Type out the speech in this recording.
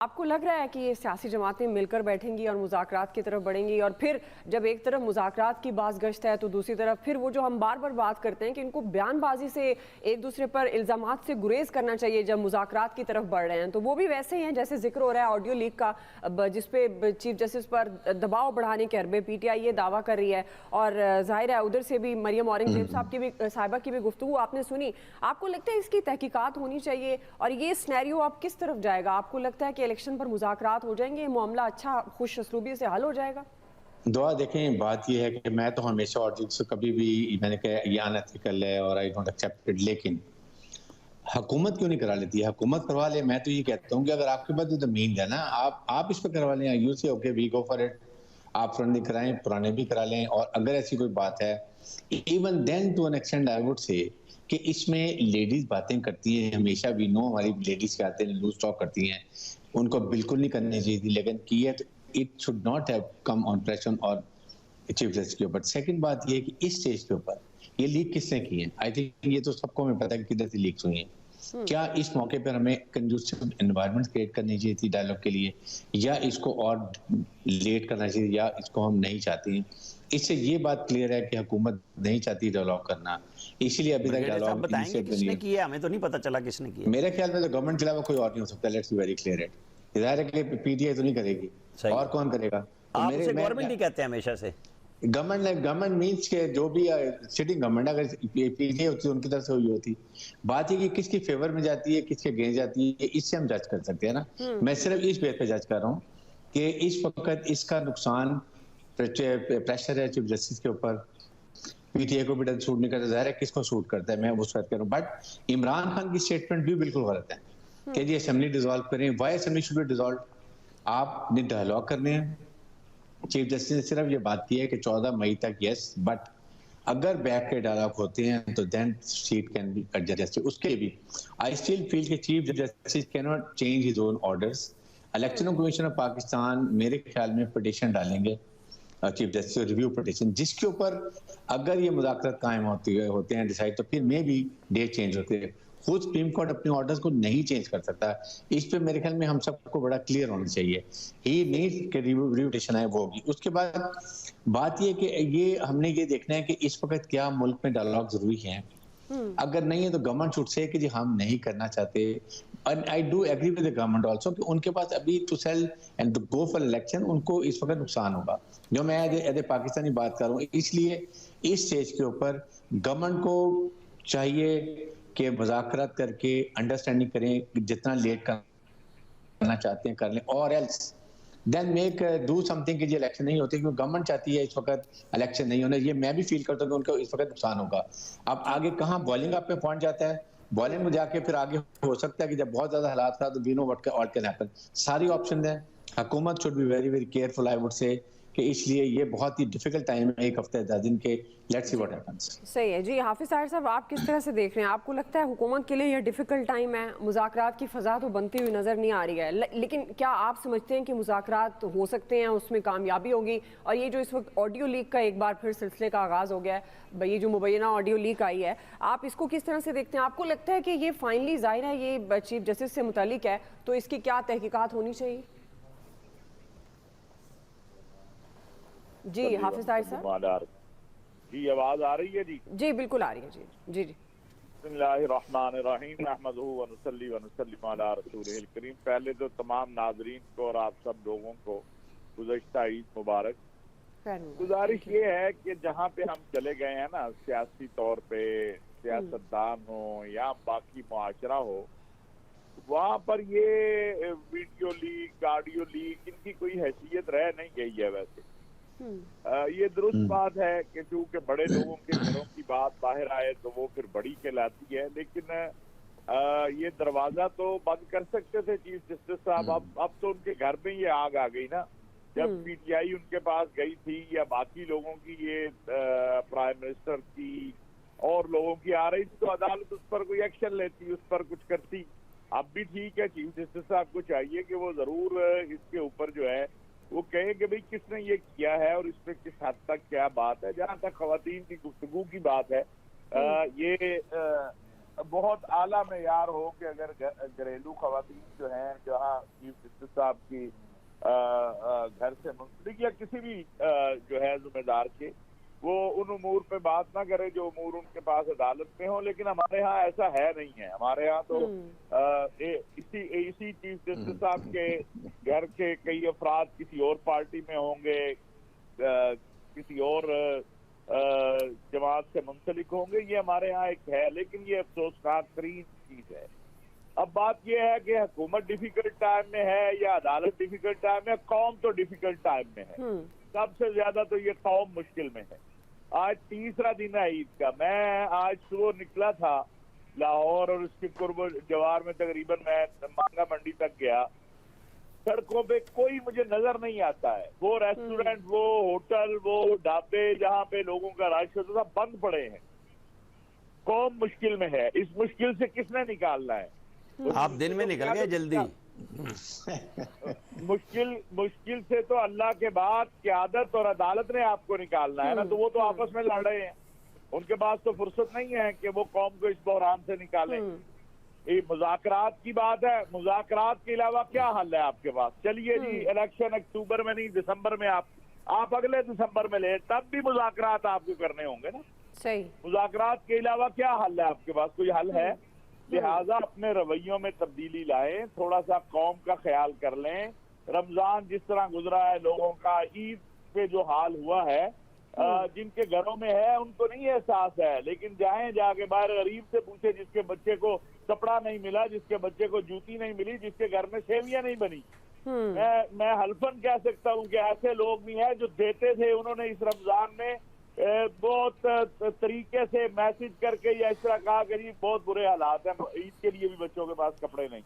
आपको लग रहा है कि ये सियासी जमातें मिलकर बैठेंगी और मुज़ाकरात की तरफ बढ़ेंगी, और फिर जब एक तरफ मुज़ाकरात की बात गश्त है तो दूसरी तरफ फिर वो जो हम बार बार बात करते हैं कि इनको बयानबाजी से एक दूसरे पर इल्ज़ामात से गुरेज करना चाहिए जब मुज़ाकरात की तरफ बढ़ रहे हैं, तो वो भी वैसे ही हैं जैसे जिक्र हो रहा है ऑडियो लीक का, जिसपे चीफ जस्टिस पर दबाव बढ़ाने के अरबे PTI ये दावा कर रही है। और जाहिर है उधर से भी मरियम औरंगजेब साहिबा की भी गुफ्तगू आपने सुनी। आपको लगता है इसकी तहकीकात होनी चाहिए और ये स्नैरियो आप किस तरफ जाएगा? आपको लगता है कि इलेक्शन पर मुज़ाकरात हो जाएंगे, मामला अच्छा खुश असलूबी से हल हो जाएगा? दुआ देखें, बात ये है कि मैं तो हमेशा ऑडियंस से कभी भी मैंने कहा ये अनएथिकल है और आई डोंट एक्सेप्ट इट, लेकिन हुकूमत क्यों नहीं करा लेती है? हुकूमत करवा ले। मैं तो ये कहता हूँ कि अगर आपके पास जो मीन है ना, आप इस पर करवा लें। You say okay, we go for it. आप फ्रेंडली कराएं, पुराने भी करा लें। और अगर ऐसी कोई बात है, even then to an extend I would say कि इसमें लेडीज बातें करती हैं हमेशा। भी नो, हमारी लेडीज क्या आते हैं लूज टॉक करती हैं, उनको बिल्कुल नहीं करनी चाहिए थी, लेकिन की है तो it should not have come on pressure और चीफ जस्टिस के ऊपर। सेकंड बात ये है कि इस स्टेज के ऊपर ये लीक किसने की है? आई थिंक ये तो सबको हमें पता है कि किधर से लीक्स हुई हैं। क्या इस मौके पर हमें कंडूसिव एनवायरनमेंट क्रिएट करनी चाहिए थी डायलॉग के लिए, या इसको और लेट करना चाहिए, या इसको हम नहीं चाहते हैं? इससे ये बात क्लियर है कि हुकूमत नहीं चाहती डायलॉग करना, इसीलिए अभी तक ब्रिगेडियर साहब डायलॉग बताएंगे किसने की है? हमें तो नहीं पता चला किसने की है। मेरे ख्याल में तो गवर्नमेंट के अलावा कोई और नहीं हो सकता। Let's be very clear it. जाहिर है कि PTI तो नहीं करेगी, और कौन करेगा? तो आप उसे गवर्नमेंट ही कहते हैं हमेशा से। गवर्नमेंट मीन्स के जो भी सिटिंग गवर्नमेंट, अगर PTI होती तो उनकी तरफ से हुई होती। बात ये कि किसकी फेवर में जाती है, किसके अगेंस्ट जाती है, इससे हम जज कर सकते हैं ना। मैं सिर्फ इस बेस पे जज कर रहा हूँ कि इस वक्त इसका नुकसान प्रेशर है चीफ जस्टिस के ऊपर। PTI को भी सूट नहीं करता, जाहिर है किसको सूट करता है, मैं उस बात कर रहा हूँ। बट इमरान खान की स्टेटमेंट भी बिल्कुल गलत है कि जी असेंबली डिसॉल्व करें। Why assembly should be dissolve? आपने डायलॉग करने हैं। चीफ जस्टिस ने सिर्फ ये बात की है कि 14 मई तक यस, बट अगर बैक के डायलॉग होते हैं तो then seat can be adjusted. उसके भी आई स्टिल फील कि chief justice can not change his own orders. Election commission of Pakistan मेरे ख्याल में पिटीशन डालेंगे, चीफ जस्टिस रिव्यू पिटीशन, जिसके ऊपर अगर ये मुज़ाकरात कायम होते हैं डिसाइड, तो फिर मे भी डेट चेंज होते हैं। खुद सुप्रीम कोर्ट अपने ऑर्डर्स को नहीं चेंज कर सकता। इस पे मेरे ख्याल में हम सबको बड़ा क्लियर होना चाहिए। ही नीड के रिव्यू पिटीशन है वो होगी। उसके बाद बात ये कि ये हमने ये देखना है कि इस वक्त क्या मुल्क में डायलॉग जरूरी है। अगर नहीं है तो गवर्नमेंट शुड से कि जी हम नहीं करना चाहते। And I do agree with the government also कि उनके पास अभी to sell and to go for election उनको इस वक्त नुकसान होगा। जो मैं एज पाकिस्तानी बात कर रहा हूँ, इसलिए इस स्टेज के ऊपर गवर्नमेंट को चाहिए कि मुज़ाकरात करके अंडरस्टैंडिंग करें, जितना लेट करना चाहते हैं कर लें, और else then make do something कि इलेक्शन नहीं होते, क्योंकि गवर्नमेंट चाहती है इस वक्त इलेक्शन नहीं होना। ये मैं भी फील करता हूँ कि उनको इस वक्त नुकसान होगा। अब आगे कहाँ बॉलिंग आप पे पहुंच जाता है, बॉलिंग में जाके फिर आगे हो सकता है कि जब बहुत ज्यादा हालात खराब तो we know what can happen. सारी ऑप्शन है। हुकूमत should be very very careful I would say कि इसलिए ये बहुत ही डिफिकल्ट टाइम है, एक हफ्ते 10 दिन के। Let's see what happens. सही है जी। हाफिज साहब, आप किस तरह से देख रहे हैं? आपको लगता है हुकूमत के लिए यह डिफ़िकल्ट टाइम है? मुज़ाकरात की फ़ज़ा तो बनती हुई नज़र नहीं आ रही है, लेकिन क्या आप समझते हैं कि मुज़ाकरात हो सकते हैं, उसमें कामयाबी होगी? और ये जो इस वक्त ऑडियो लीक का एक बार फिर सिलसिले का आगाज़ हो गया है, ये जो मुबैना ऑडियो लीक आई है, आप इसको किस तरह से देखते हैं? आपको लगता है कि ये फाइनली ज़ाहिर है ये चीफ जस्टिस से मुतालिक है, तो इसकी क्या तहकीकात होनी चाहिए? जी हाफिज साहब। जी आवाज आ रही है? जी बिल्कुल आ रही है। जी जी जी। बिस्मिल्लाहिर्रहमानिर्रहीम नहमदुहु व नुसल्ली व नुसल्लिम अला रसूलिहिल करीम। पहले तो तमाम नाज़रीन को और आप सब लोगों को गुज़श्ता ईद मुबारक। गुजारिश ये है कि जहाँ पे हम चले गए हैं ना, सियासी तौर पे सियासतदान हो या बाकी मुआशरा हो, वहाँ पर ये वीडियो लीक, ऑडियो लीक, इनकी कोई हैसियत रह नहीं गई है। वैसे ये दुरुस्त बात है कि चूंकि बड़े लोगों के घरों की बात बाहर आए तो वो फिर बड़ी कहलाती है, लेकिन ये दरवाजा तो बंद कर सकते थे चीफ जस्टिस साहब। अब तो उनके घर में ये आग आ गई ना। जब PTI उनके पास गई थी या बाकी लोगों की, ये प्राइम मिनिस्टर की और लोगों की आ रही थी, तो अदालत उस पर कोई एक्शन लेती, उस पर कुछ करती। अब भी ठीक है, चीफ जस्टिस साहब को चाहिए कि वो जरूर इसके ऊपर जो है वो कहें कि भाई किसने ये किया है और इस पे किस हद तक क्या बात है। जहाँ तक खवातीन की गुफ्तगू की बात है, ये बहुत आला मेयार हो कि अगर घरेलू खवातीन जो हैं, जहाँ चीफ जस्टिस साहब की घर से मुंसलिक या किसी भी जो है जिम्मेदार के, वो उन उमूर पे बात ना करे जो उमूर उनके पास अदालत में हो। लेकिन हमारे यहाँ ऐसा है नहीं है। हमारे यहाँ तो इसी चीफ जस्टिस साहब के घर के कई अफराद किसी और पार्टी में होंगे, किसी और जमात से मुंसलिक होंगे, ये हमारे यहाँ एक है। लेकिन ये अफसोसनाक तरीन चीज है। अब बात यह है कि हुकूमत डिफिकल्ट टाइम में है या अदालत डिफिकल्ट टाइम में, कौम तो डिफिकल्ट टाइम में है। सबसे ज्यादा तो ये कौम मुश्किल में है। आज तीसरा दिन है ईद का। मैं आज सुबह निकला था लाहौर और उसके कुर्ब जवार में, तकरीबन मैं मांगा मंडी तक गया। सड़कों पे कोई मुझे नजर नहीं आता है। वो रेस्टोरेंट, वो होटल, वो ढाबे जहाँ पे लोगों का रश होता था, बंद पड़े हैं। कौम मुश्किल में है। इस मुश्किल से किसने निकालना है? आप दिन में निकल गए जल्दी। मुश्किल से तो अल्लाह के बाद क़यादत और अदालत ने आपको निकालना है ना। तो वो तो आपस में लड़ रहे हैं। उनके पास तो फुर्सत नहीं है कि वो कौम को इस बहरान से निकालें। ये मुज़ाकरात की बात है। मुज़ाकरात के अलावा क्या हल है आपके पास? चलिए जी, इलेक्शन अक्टूबर में नहीं, दिसंबर में आप अगले दिसंबर में ले, तब भी मुज़ाकरात आपको करने होंगे ना। सही। मुज़ाकरात के अलावा क्या हल है आपके पास? कोई हल है? लिहाजा अपने रवैयों में तब्दीली लाएं, थोड़ा सा कौम का ख्याल कर लें। रमजान जिस तरह गुजरा है लोगों का, ईद पे जो हाल हुआ है, जिनके घरों में है उनको नहीं एहसास है। लेकिन जाके बाहर गरीब से पूछे जिसके बच्चे को कपड़ा नहीं मिला, जिसके बच्चे को जूती नहीं मिली, जिसके घर में सेवियां नहीं बनी। मैं हल्फन कह सकता हूँ कि ऐसे लोग भी हैं जो देते थे। उन्होंने इस रमजान में बहुत तरीके से मैसेज करके या इस तरह कहा कि जी बहुत बुरे हालात हैं, ईद के लिए भी बच्चों के पास कपड़े नहीं।